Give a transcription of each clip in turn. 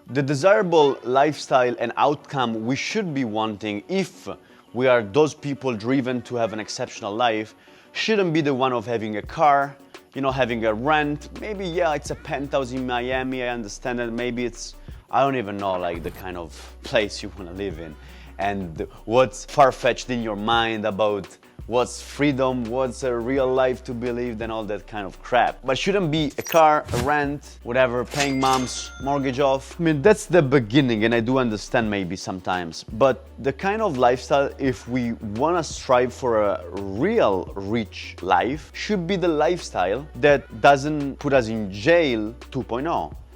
The desirable lifestyle and outcome we should be wanting if we are those people driven to have an exceptional life shouldn't be the one of having a car, you know, having a rent. Maybe, yeah, it's a penthouse in Miami, I understand that. Maybe it's, I don't even know, like the kind of place you want to live in and what's far-fetched in your mind about what's freedom, what's a real life to be lived, and all that kind of crap. But shouldn't be a car, a rent, whatever, paying mom's mortgage off. I mean, that's the beginning, and I do understand maybe sometimes. But the kind of lifestyle, if we want to strive for a real rich life, should be the lifestyle that doesn't put us in jail 2.0.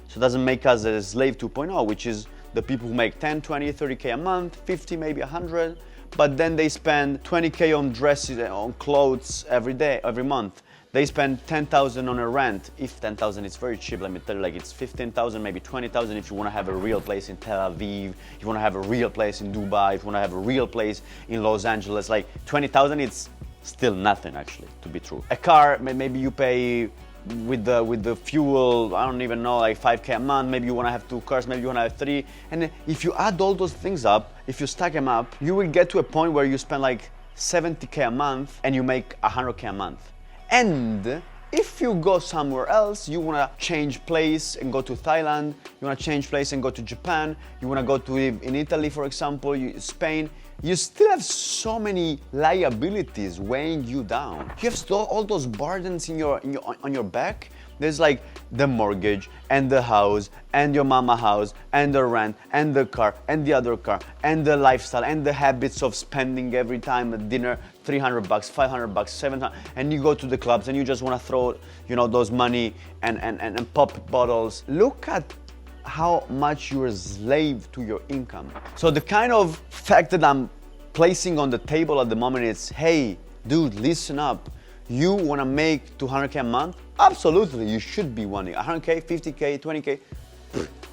So it doesn't make us a slave 2.0, which is the people who make 10, 20, 30K a month, 50, maybe 100, but then they spend 20K on dresses, on clothes every day, every month. They spend 10,000 on a rent. If 10,000 is very cheap, let me tell you, like it's 15,000, maybe 20,000 if you want to have a real place in Tel Aviv, if you want to have a real place in Dubai, if you want to have a real place in Los Angeles, like 20,000, it's still nothing actually, to be true. A car, maybe you pay with the fuel, I don't even know, like 5K a month. Maybe you want to have 2 cars, maybe you want to have 3. And if you add all those things up, if you stack them up, you will get to a point where you spend like 70K a month and you make 100K a month. And if you go somewhere else, you want to change place and go to Thailand, you want to change place and go to Japan, you want to go to live in Italy, for example, Spain, you still have so many liabilities weighing you down. You have still all those burdens on your back. There's like the mortgage and the house and your mama house and the rent and the car and the other car and the lifestyle and the habits of spending every time at dinner $300, $500, $700, and you go to the clubs and you just want to throw, you know, those money and pop bottles. Look at how much you're a slave to your income. So the kind of fact that I'm placing on the table at the moment is, hey, dude, listen up. You want to make 200K a month? Absolutely, you should be wanting 100K, 50K, 20K.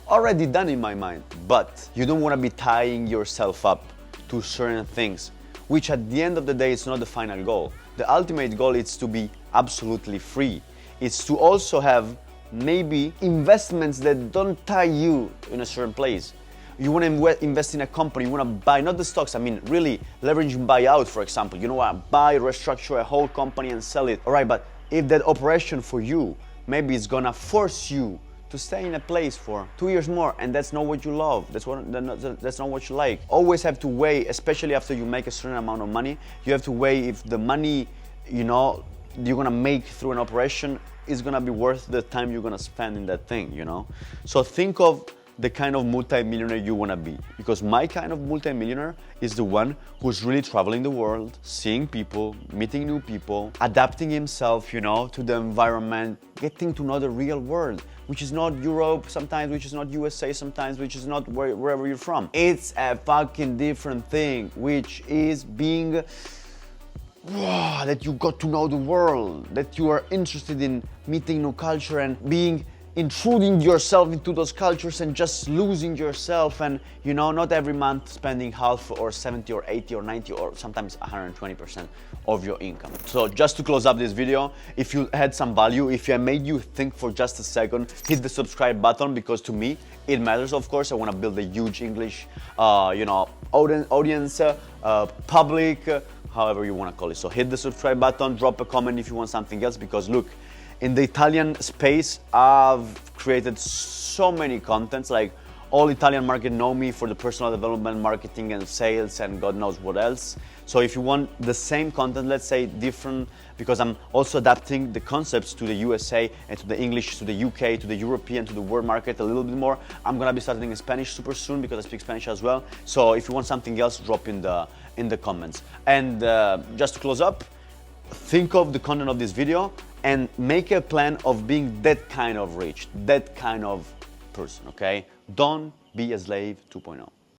Already done in my mind. But you don't want to be tying yourself up to certain things, which at the end of the day is not the final goal. The ultimate goal is to be absolutely free. It's to also have maybe investments that don't tie you in a certain place. You want to invest in a company, you want to buy, not the stocks, I mean really leveraging buyout, for example. You know what, buy, restructure a whole company and sell it. All right, but if that operation for you, maybe it's gonna force you to stay in a place for 2 years more, and that's not what you love, that's not what you like. Always have to weigh, especially after you make a certain amount of money, you have to weigh if the money, you know, you're gonna make through an operation is gonna be worth the time you're gonna spend in that thing, you know? So think of the kind of multi-millionaire you wanna be. Because my kind of multi-millionaire is the one who's really traveling the world, seeing people, meeting new people, adapting himself, you know, to the environment, getting to know the real world, which is not Europe sometimes, which is not USA sometimes, which is not wherever you're from. It's a fucking different thing, which is being that you got to know the world, that you are interested in meeting new culture and intruding yourself into those cultures and just losing yourself, and you know, not every month spending half or 70 or 80 or 90 or sometimes 120% of your income. So just to close up this video, if you had some value, if I made you think for just a second, hit the subscribe button, because to me it matters. Of course, I want to build a huge English audience, public, however you want to call it. So hit the subscribe button, drop a comment if you want something else, because look, in the Italian space, I've created so many contents, like all Italian market know me for the personal development, marketing and sales and God knows what else. So if you want the same content, let's say different, because I'm also adapting the concepts to the USA and to the English, to the UK, to the European, to the world market a little bit more. I'm gonna be starting in Spanish super soon because I speak Spanish as well. So if you want something else, drop in the comments. And just to close up, think of the content of this video and make a plan of being that kind of rich, that kind of person, okay? Don't be a slave 2.0.